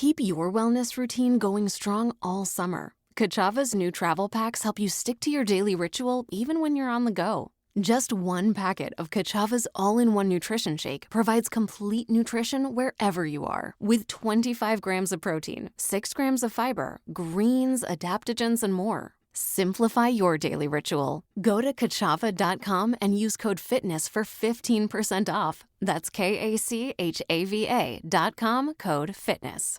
Keep your wellness routine going strong all summer. Kachava's new travel packs help you stick to your daily ritual even when you're on the go. Just one packet of Kachava's all-in-one nutrition shake provides complete nutrition wherever you are, with 25 grams of protein, 6 grams of fiber, greens, adaptogens, and more. Simplify your daily ritual. Go to kachava.com and use code FITNESS for 15% off. That's KACHAVA.com, code FITNESS.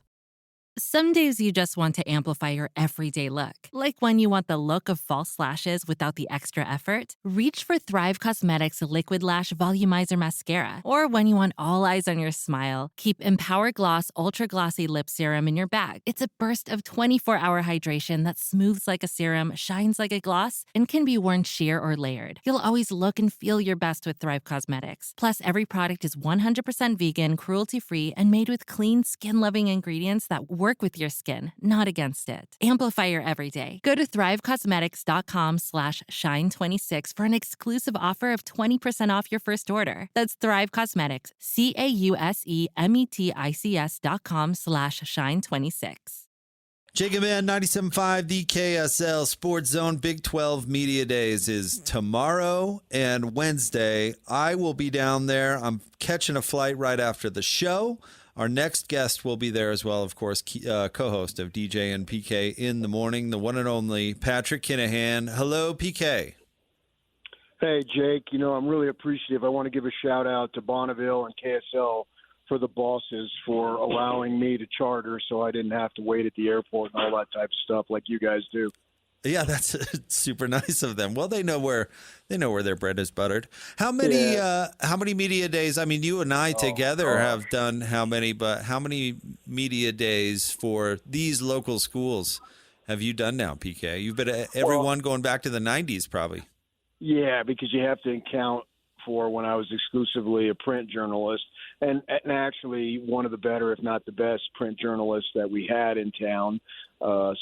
Some days you just want to amplify your everyday look. Like when you want the look of false lashes without the extra effort. Reach for Thrive Cosmetics Liquid Lash Volumizer Mascara. Or when you want all eyes on your smile, keep Empower Gloss Ultra Glossy Lip Serum in your bag. It's a burst of 24-hour hydration that smooths like a serum, shines like a gloss, and can be worn sheer or layered. You'll always look and feel your best with Thrive Cosmetics. Plus, every product is 100% vegan, cruelty-free, and made with clean, skin-loving ingredients that work with your skin, not against it. Amplify your everyday. Go to thrivecosmetics.com/shine26 for an exclusive offer of 20% off your first order. That's Thrive Cosmetics, CAUSEMETICS.com/shine26. Jacob Man, 97.5, the KSL Sports Zone. Big 12 Media Days is tomorrow and Wednesday. I will be down there. I'm catching a flight right after the show. Our next guest will be there as well, of course, co-host of DJ and PK in the morning, the one and only Patrick Kinahan. Hello, PK. Hey, Jake. I'm really appreciative. I want to give a shout-out to Bonneville and KSL for the bosses for allowing me to charter so I didn't have to wait at the airport and all that type of stuff like you guys do. Yeah, that's super nice of them. Well, they know where their bread is buttered. How many media days? I mean, you and I together have done how many media days for these local schools have you done now, PK? You've been at every one going back to the 90s probably. Yeah, because you have to account for when I was exclusively a print journalist and actually one of the better, if not the best, print journalists that we had in town.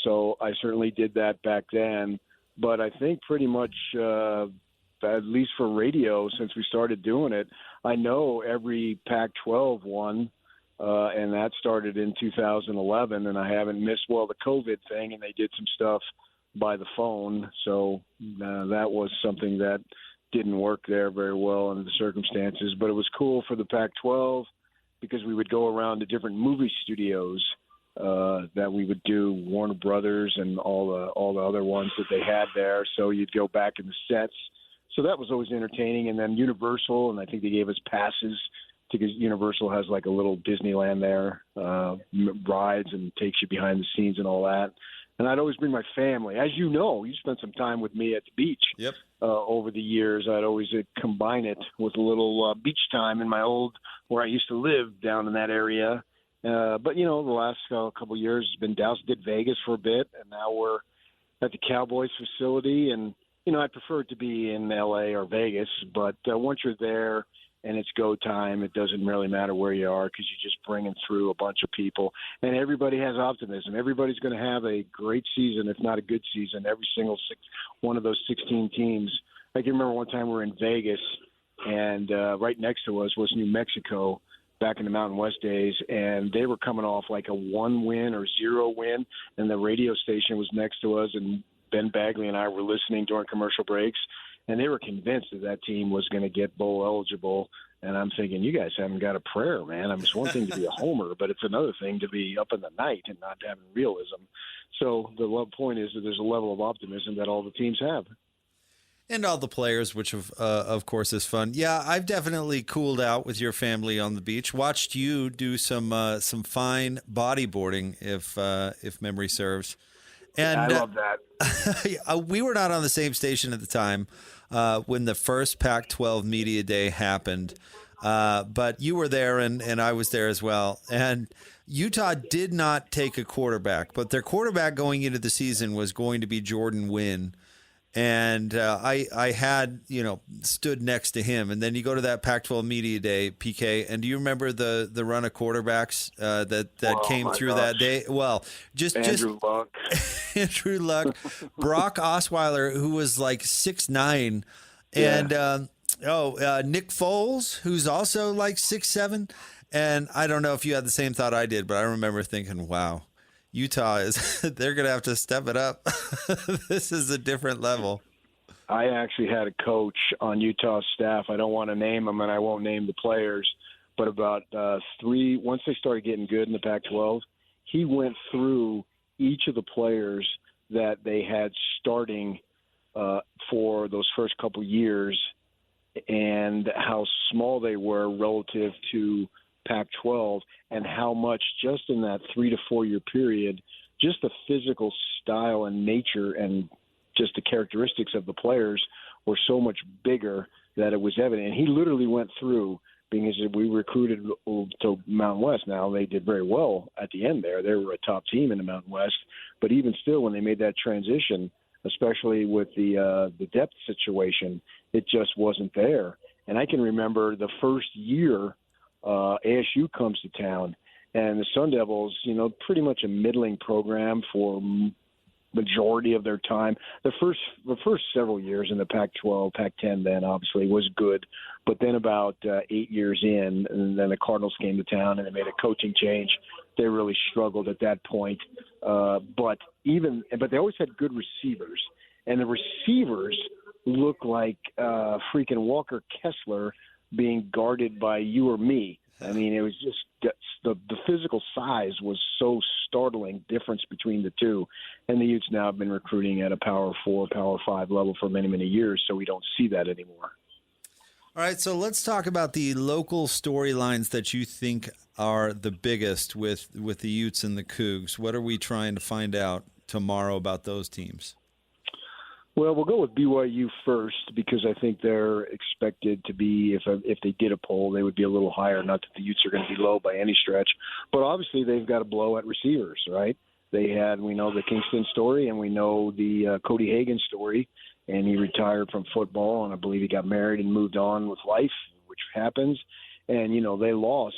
So I certainly did that back then. But I think pretty much, at least for radio, since we started doing it, I know every Pac-12 one, and that started in 2011, and I haven't missed, the COVID thing, and they did some stuff by the phone. So that was something that didn't work there very well under the circumstances. But it was cool for the Pac-12 because we would go around to different movie studios that we would do, Warner Brothers and all the other ones that they had there. So you'd go back in the sets. So that was always entertaining. And then Universal, and I think they gave us passes because Universal has like a little Disneyland there, rides and takes you behind the scenes and all that. And I'd always bring my family. As you know, you spent some time with me at the beach. Yep. Over the years. I'd always combine it with a little beach time in my where I used to live down in that area. But, the last couple of years has been Dallas, did Vegas for a bit, and now we're at the Cowboys facility. And, I'd prefer it to be in L.A. or Vegas, but once you're there and it's go time, it doesn't really matter where you are because you're just bringing through a bunch of people. And everybody has optimism. Everybody's going to have a great season, if not a good season, every single one of those 16 teams. I can remember one time we were in Vegas, and right next to us was New Mexico back in the Mountain West days, and they were coming off like a 1-win or 0-win, and the radio station was next to us, and Ben Bagley and I were listening during commercial breaks, and they were convinced that team was going to get bowl eligible. And I'm thinking, you guys haven't got a prayer, man. I mean, it's one thing to be a homer, but it's another thing to be up in the night and not having realism. So the point is that there's a level of optimism that all the teams have. And all the players, which of course is fun. Yeah, I've definitely cooled out with your family on the beach. Watched you do some fine bodyboarding, if memory serves. And I love that. We were not on the same station at the time when the first Pac-12 Media Day happened, but you were there and I was there as well. And Utah did not take a quarterback, but their quarterback going into the season was going to be Jordan Wynn. And I had, stood next to him. And then you go to that Pac-12 Media Day, PK, and do you remember the run of quarterbacks that came through that day? Well, Andrew Luck. Andrew Luck, Brock Osweiler, who was like 6'9", and Nick Foles, who's also like 6'7", And I don't know if you had the same thought I did, but I remember thinking, wow, Utah they're going to have to step it up. This is a different level. I actually had a coach on Utah's staff. I don't want to name him, and I won't name the players, but about once they started getting good in the Pac-12, he went through each of the players that they had starting for those first couple years and how small they were relative to Pac-12 and how much just in that 3 to 4 year period, just the physical style and nature and just the characteristics of the players were so much bigger that it was evident. And he literally went through, because we recruited to Mountain West. Now they did very well at the end there. They were a top team in the Mountain West. But even still, when they made that transition, especially with the depth situation, it just wasn't there. And I can remember the first year ASU comes to town, and the Sun Devils, pretty much a middling program for majority of their time. The first several years in the Pac-12, Pac-10 then obviously was good, but then about 8 years in, and then the Cardinals came to town and they made a coaching change. They really struggled at that point, but they always had good receivers, and the receivers looked like freaking Walker Kessler being guarded by you or me. I mean, it was just the physical size was so startling difference between the two. And the Utes now have been recruiting at a Power 4, Power 5 level for many, many years, so we don't see that anymore. All right, so let's talk about the local storylines that you think are the biggest with the Utes and the Cougs. What are we trying to find out tomorrow about those teams? Well, we'll go with BYU first because I think they're expected to be, if they did a poll, they would be a little higher. Not that the Utes are going to be low by any stretch, but obviously they've got a blow at receivers, right? We know the Kingston story, and we know the Cody Hagan story, and he retired from football, and I believe he got married and moved on with life, which happens. And, they lost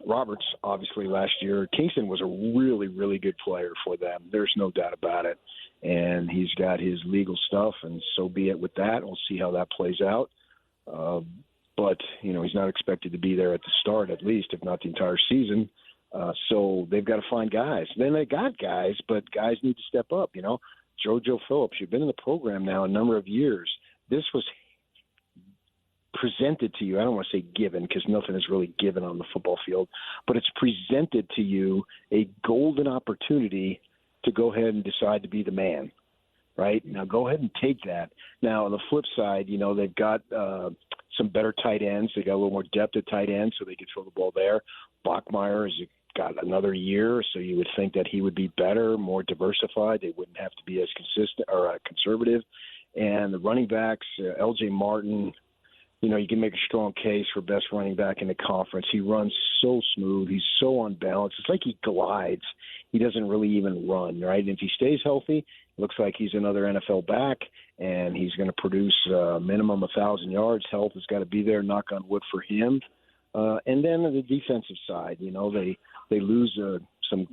Roberts, obviously, last year. Kingston was a really, really good player for them. There's no doubt about it. And he's got his legal stuff, and so be it with that. We'll see how that plays out. But, he's not expected to be there at the start, at least, if not the entire season. So they've got to find guys. Then they got guys, but guys need to step up, JoJo Phillips, you've been in the program now a number of years. This was presented to you. I don't want to say given because nothing is really given on the football field, but it's presented to you a golden opportunity to go ahead and decide to be the man, right? Now go ahead and take that. Now on the flip side, they've got some better tight ends. They got a little more depth at tight end, so they can throw the ball there. Bachmeier has got another year, so you would think that he would be better, more diversified. They wouldn't have to be as consistent or conservative. And the running backs, L.J. Martin, you can make a strong case for best running back in the conference. He runs so smooth. He's so unbalanced. It's like he glides. He doesn't really even run, right? And if he stays healthy, it looks like he's another NFL back, and he's going to produce minimum 1,000 yards. Health has got to be there, knock on wood for him. And then on the defensive side, they lose some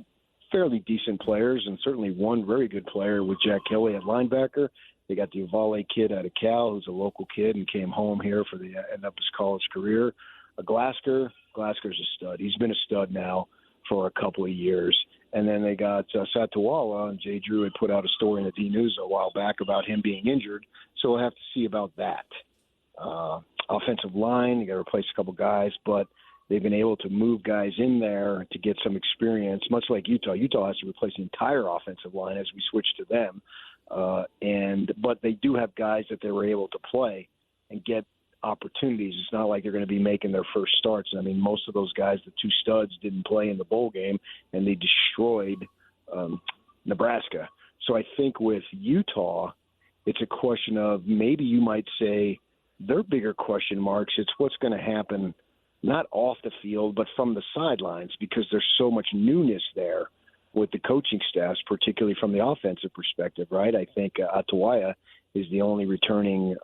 fairly decent players, and certainly one very good player with Jack Kelly at linebacker. They got the Uvalde kid out of Cal, who's a local kid and came home here for the end of his college career. Glasker's a stud. He's been a stud now for a couple of years. And then they got Satawala, and Jay Drew had put out a story in the D-News a while back about him being injured. So we'll have to see about that. Offensive line, you got to replace a couple guys, but they've been able to move guys in there to get some experience, much like Utah. Utah has to replace the entire offensive line as we switch to them. But they do have guys that they were able to play and get opportunities. It's not like they're going to be making their first starts. I mean, most of those guys, the two studs, didn't play in the bowl game, and they destroyed Nebraska. So I think with Utah, it's a question of maybe you might say their bigger question marks. It's what's going to happen, not off the field, but from the sidelines, because there's so much newness there with the coaching staffs, particularly from the offensive perspective, right? I think Atawaya is the only returning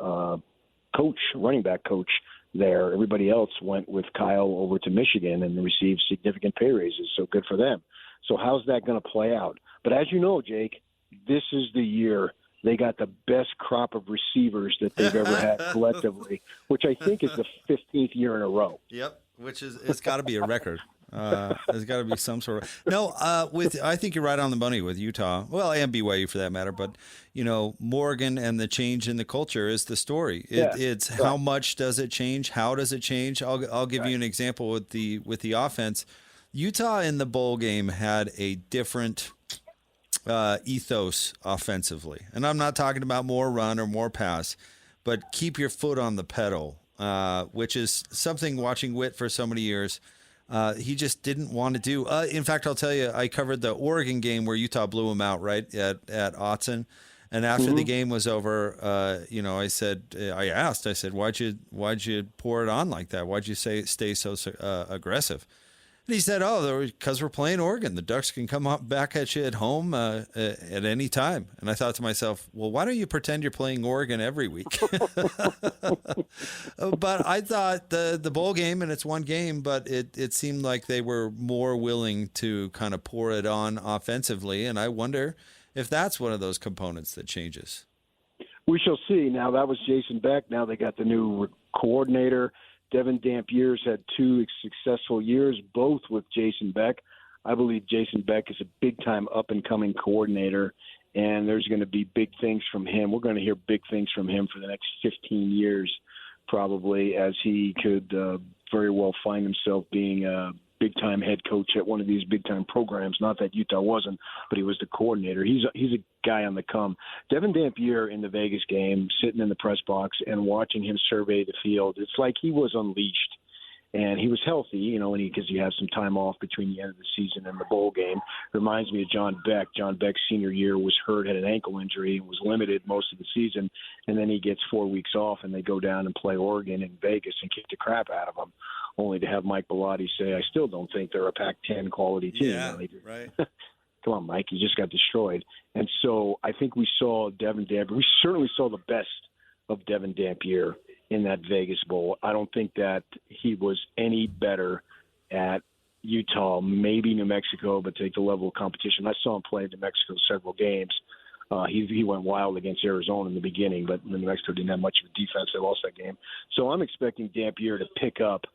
running back coach there. Everybody else went with Kyle over to Michigan and received significant pay raises, so good for them. So how's that going to play out? But as you know, Jake, this is the year they got the best crop of receivers that they've ever had collectively, which I think is the 15th year in a row. Yep. which is it's got to be a record. There's got to be some sort of no. I think you're right on the money with Utah. Well, and BYU for that matter. But Morgan and the change in the culture is the story. It's right. How much does it change? How does it change? I'll give you an example with the offense. Utah in the bowl game had a different ethos offensively, and I'm not talking about more run or more pass, but keep your foot on the pedal, which is something watching Witt for so many years. He just didn't want to do. In fact, I'll tell you, I covered the Oregon game where Utah blew him out right at Autzen, and after the game was over, I said, why'd you pour it on like that? Why'd you stay so aggressive? And he said, because we're playing Oregon. The Ducks can come back at you at home at any time. And I thought to myself, well, why don't you pretend you're playing Oregon every week? But I thought the bowl game, and it's one game, but it seemed like they were more willing to kind of pour it on offensively. And I wonder if that's one of those components that changes. We shall see. Now, that was Jason Beck. Now they got the new coordinator. Devin Dampier's had 2 successful years, both with Jason Beck. I believe Jason Beck is a big-time up-and-coming coordinator, and there's going to be big things from him. We're going to hear big things from him for the next 15 years, probably, as he could very well find himself being a big-time head coach at one of these big-time programs. Not that Utah wasn't, but he was the coordinator. He's a guy on the come. Devin Dampier in the Vegas game, sitting in the press box and watching him survey the field, it's like he was unleashed. And he was healthy, because he had some time off between the end of the season and the bowl game. Reminds me of John Beck. John Beck's senior year was hurt, had an ankle injury, and was limited most of the season. And then he gets 4 weeks off, and they go down and play Oregon in Vegas and kick the crap out of him, only to have Mike Bellotti say, I still don't think they're a Pac-10 quality team. Yeah, right. Come on, Mike, you just got destroyed. And so I think we saw Devin Dampier. We certainly saw the best of Devin Dampier in that Vegas Bowl. I don't think that he was any better at Utah, maybe New Mexico, but take the level of competition. I saw him play in New Mexico several games. He went wild against Arizona in the beginning, but New Mexico didn't have much of a defense. They lost that game. So I'm expecting Dampier to pick up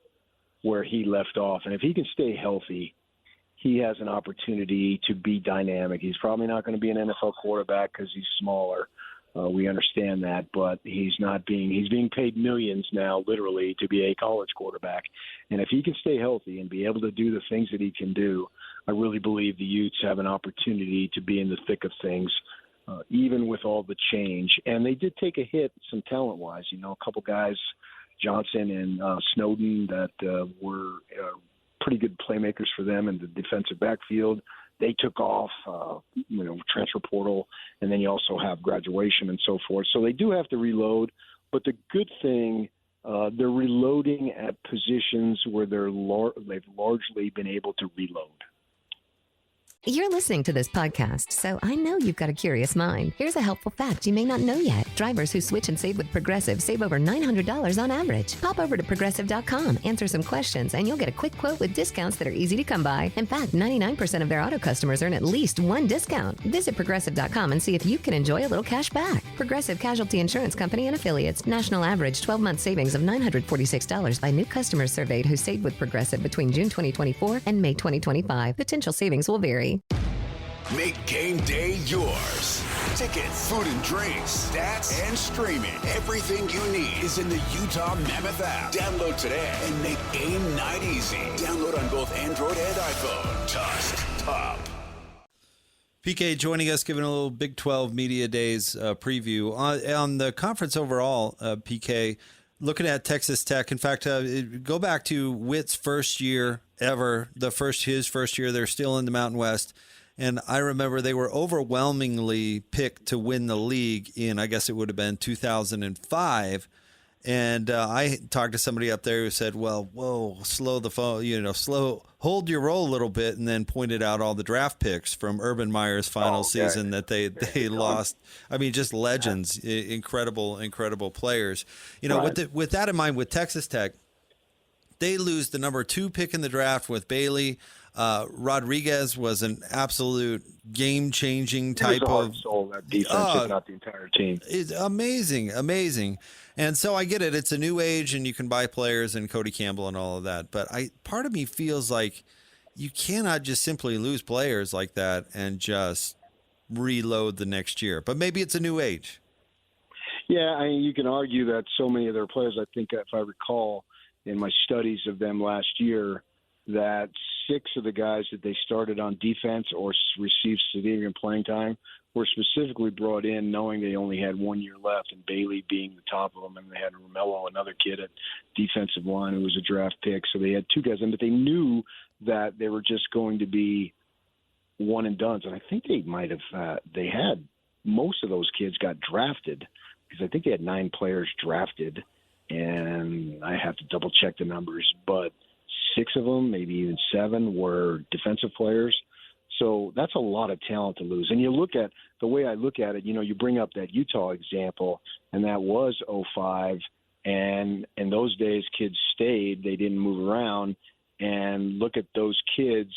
where he left off. And if he can stay healthy, he has an opportunity to be dynamic. He's probably not going to be an NFL quarterback because he's smaller. We understand that, but he's being paid millions now, literally, to be a college quarterback. And if he can stay healthy and be able to do the things that he can do, I really believe the Utes have an opportunity to be in the thick of things, even with all the change. And they did take a hit, some talent-wise. A couple guys, Johnson and Snowden, that were pretty good playmakers for them in the defensive backfield. They took off, transfer portal, and then you also have graduation and so forth. So they do have to reload, but the good thing, they're reloading at positions where they've largely been able to reload. You're listening to this podcast, so I know you've got a curious mind. Here's a helpful fact you may not know yet. Drivers who switch and save with Progressive save over $900 on average. Pop over to Progressive.com, answer some questions, and you'll get a quick quote with discounts that are easy to come by. In fact, 99% of their auto customers earn at least one discount. Visit Progressive.com and see if you can enjoy a little cash back. Progressive Casualty Insurance Company and Affiliates. National average 12-month savings of $946 by new customers surveyed who saved with Progressive between June 2024 and May 2025. Potential savings will vary. Make game day yours. Tickets, food and drinks, stats, and streaming. Everything you need is in the Utah Mammoth app. Download today and make game night easy. Download on both Android and iPhone. Tusk Top. PK joining us, giving a little Big 12 Media Days preview. On the conference overall, PK, looking at Texas Tech. In fact, go back to Witt's first year ever, his first year. They're still in the Mountain West. And I remember they were overwhelmingly picked to win the league in, I guess it would have been 2005. And I talked to somebody up there who said, well, whoa, slow the phone, hold your roll a little bit, and then pointed out all the draft picks from Urban Meyer's final season that they lost. I mean, just legends, incredible players. Right. With that in mind, with Texas Tech, they lose the number 2 pick in the draft with Bailey. Rodriguez was an absolute game-changing type of soul, that defense, if not the entire team. It's amazing. And so I get it. It's a new age, and you can buy players and Cody Campbell and all of that. But part of me feels like you cannot just simply lose players like that and just reload the next year. But maybe it's a new age. Yeah, I mean, you can argue that so many of their players, I think if I recall in my studies of them last year, that 6 of the guys that they started on defense or received significant playing time were specifically brought in knowing they only had 1 year left, and Bailey being the top of them, and they had Romello, another kid at defensive line who was a draft pick. So they had 2 guys in, but they knew that they were just going to be one and dones. And I think they might have they had most of those kids got drafted, because I think they had 9 players drafted, and I have to double check the numbers, but 6 of them, maybe even 7, were defensive players. So that's a lot of talent to lose. And you look at the way I look at it, you bring up that Utah example, and that was 05. And in those days, kids stayed. They didn't move around. And look at those kids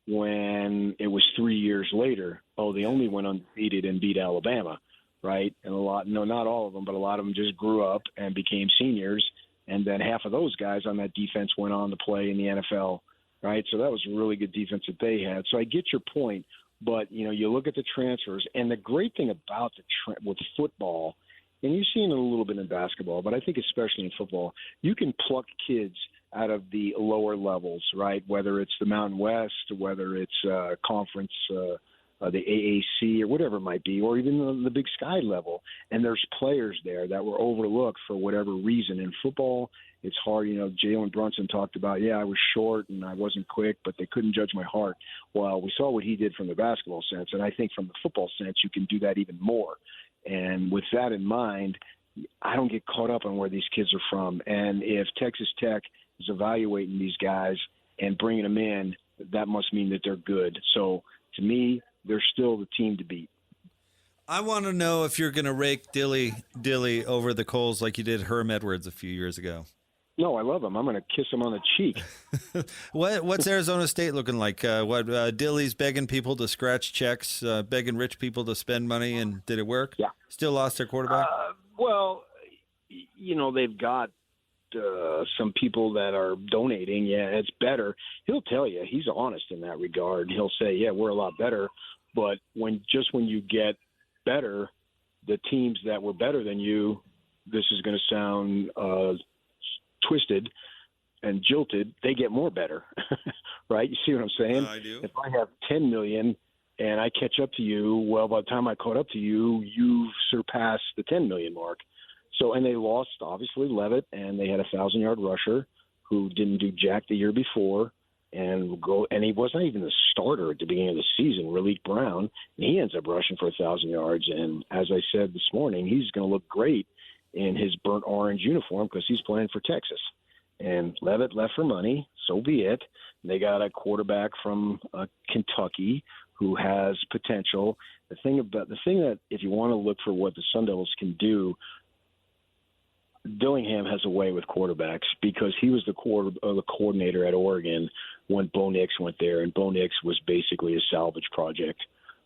when it was 3 years later. Oh, they only went undefeated and beat Alabama, right? And not all of them, but a lot of them just grew up and became seniors. And then half of those guys on that defense went on to play in the NFL, right? So that was a really good defense that they had. So I get your point, but, you look at the transfers. And the great thing about with football, and you're seeing it a little bit in basketball, but I think especially in football, you can pluck kids out of the lower levels, right? Whether it's the Mountain West, whether it's conference, the AAC or whatever it might be, or even the Big Sky level. And there's players there that were overlooked for whatever reason. In football, it's hard. Jalen Brunson talked about, I was short and I wasn't quick, but they couldn't judge my heart. Well, we saw what he did from the basketball sense, and I think from the football sense, you can do that even more. And with that in mind, I don't get caught up on where these kids are from. And if Texas Tech is evaluating these guys and bringing them in, that must mean that they're good. So to me, they're still the team to beat. I want to know if you're going to rake Dilly over the coals like you did Herm Edwards a few years ago. No, I love him. I'm going to kiss him on the cheek. What's Arizona State looking like? Dilly's begging people to scratch checks, begging rich people to spend money, and did it work? Yeah. Still lost their quarterback? They've got some people that are donating. Yeah, it's better. He'll tell you he's honest in that regard. He'll say, yeah, we're a lot better. But when you get better, the teams that were better than you, this is going to sound twisted and jilted, they get more better, right? You see what I'm saying? I do. If I have 10 million and I catch up to you, well, by the time I caught up to you, you've surpassed the 10 million mark. So, and they lost, obviously, Levitt, and they had a 1,000-yard rusher who didn't do jack the year before, and he wasn't even the starter at the beginning of the season, Raleek Brown, and he ends up rushing for 1,000 yards. And as I said this morning, he's going to look great in his burnt orange uniform because he's playing for Texas. And Levitt left for money, so be it. They got a quarterback from Kentucky who has potential. The thing that if you want to look for what the Sun Devils can do, Dillingham has a way with quarterbacks because he was the coordinator at Oregon when Bo Nix went there, and Bo Nix was basically a salvage project.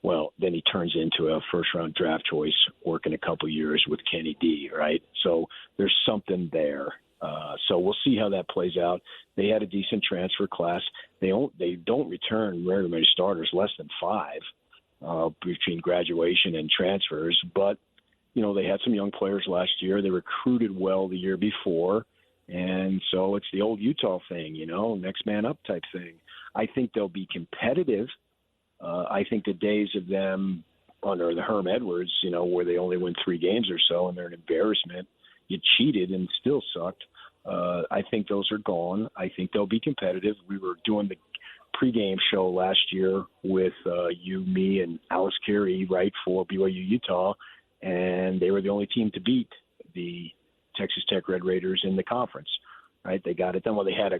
Well, then he turns into a first-round draft choice working a couple years with Kenny D, right? So there's something there. So we'll see how that plays out. They had a decent transfer class. They don't return very many starters, less than 5 between graduation and transfers, but they had some young players last year. They recruited well the year before. And so it's the old Utah thing, next man up type thing. I think they'll be competitive. I think the days of them under the Herm Edwards, where they only win 3 games or so and they're an embarrassment, you cheated and still sucked. I think those are gone. I think they'll be competitive. We were doing the pregame show last year with you, me, and Alice Carey, right, for BYU Utah. And they were the only team to beat the Texas Tech Red Raiders in the conference, right? They got it done. Well, they had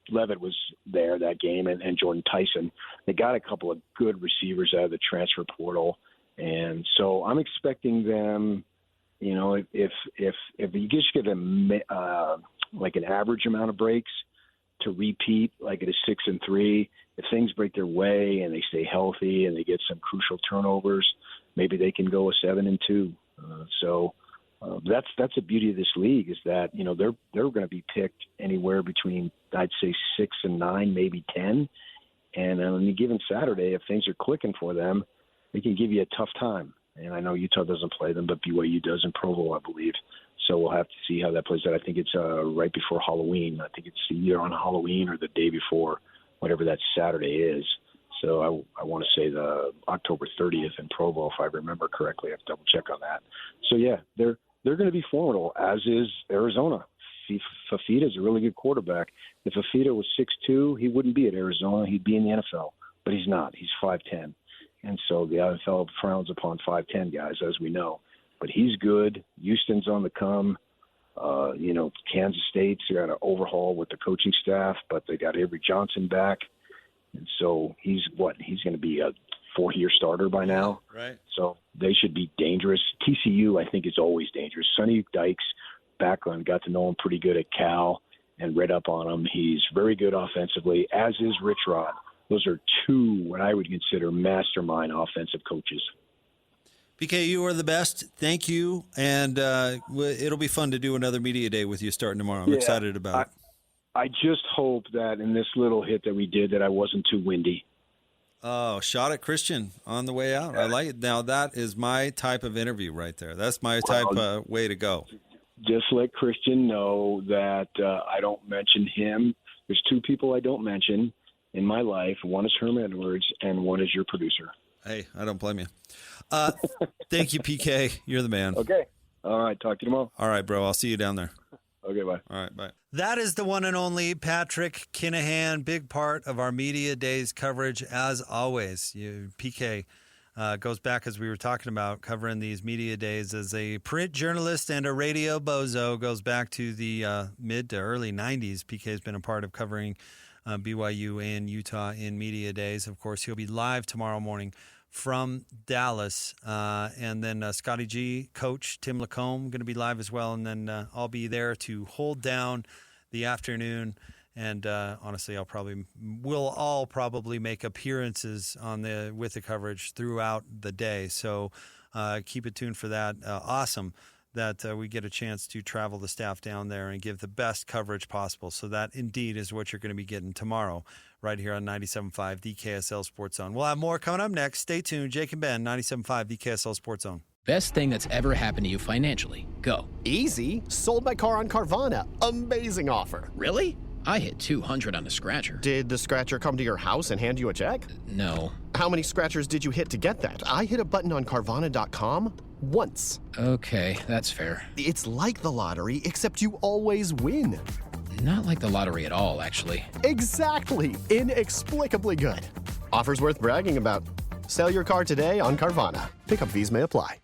Levitt was there that game and Jordan Tyson. They got a couple of good receivers out of the transfer portal. And so I'm expecting them, if you just give them like an average amount of breaks to repeat, like at a 6-3, if things break their way and they stay healthy and they get some crucial turnovers, maybe they can go a 7-2. So That's the beauty of this league is that, they're going to be picked anywhere between, I'd say, 6 and 9, maybe 10. And on any given Saturday, if things are clicking for them, they can give you a tough time. And I know Utah doesn't play them, but BYU does in Provo, I believe. So we'll have to see how that plays out. I think it's right before Halloween. I think it's either on Halloween or the day before, whatever that Saturday is. So I want to say the October 30th in Provo, if I remember correctly. I have to double check on that. So yeah, they're going to be formidable, as is Arizona. Fafita is a really good quarterback. If Fafita was 6'2", he wouldn't be at Arizona. He'd be in the NFL, but he's not. He's 5'10". And so the NFL frowns upon 5'10" guys, as we know. But he's good. Houston's on the come. Kansas State's got an overhaul with the coaching staff, but they got Avery Johnson back. And so he's going to be a fourth-year starter by now. Right. So they should be dangerous. TCU, I think, is always dangerous. Sonny Dykes, background, got to know him pretty good at Cal and read up on him. He's very good offensively, as is Rich Rod. Those are two what I would consider mastermind offensive coaches. PK, you are the best. Thank you. And it'll be fun to do another media day with you starting tomorrow. I'm excited about it. I just hope that in this little hit that we did that I wasn't too windy. Oh, shot at Christian on the way out. I like it. Now, that is my type of interview right there. That's my type of way to go. Just let Christian know that I don't mention him. There's two people I don't mention in my life. One is Herm Edwards, and one is your producer. Hey, I don't blame you. Thank you, PK. You're the man. Okay. All right. Talk to you tomorrow. All right, bro. I'll see you down there. Okay, bye. All right, bye. That is the one and only Patrick Kinahan, big part of our Media Days coverage, as always. PK goes back, as we were talking about, covering these Media Days as a print journalist and a radio bozo, goes back to the mid to early 90s. PK has been a part of covering BYU and Utah in Media Days. Of course, he'll be live tomorrow morning from Dallas. And then Scotty G, coach Tim Lacombe, going to be live as well. And then I'll be there to hold down the afternoon. And honestly, we'll all probably make appearances with the coverage throughout the day. So keep it tuned for that. Awesome that we get a chance to travel the staff down there and give the best coverage possible. So that indeed is what you're going to be getting tomorrow right here on 97.5, the KSL Sports Zone. We'll have more coming up next. Stay tuned. Jake and Ben, 97.5, the KSL Sports Zone. Best thing that's ever happened to you financially. Go. Easy. Sold my car on Carvana. Amazing offer. Really? I hit 200 on a scratcher. Did the scratcher come to your house and hand you a check? No. How many scratchers did you hit to get that? I hit a button on Carvana.com once. Okay, that's fair. It's like the lottery, except you always win. Not like the lottery at all, actually. Exactly. Inexplicably good. Offers worth bragging about. Sell your car today on Carvana. Pickup fees may apply.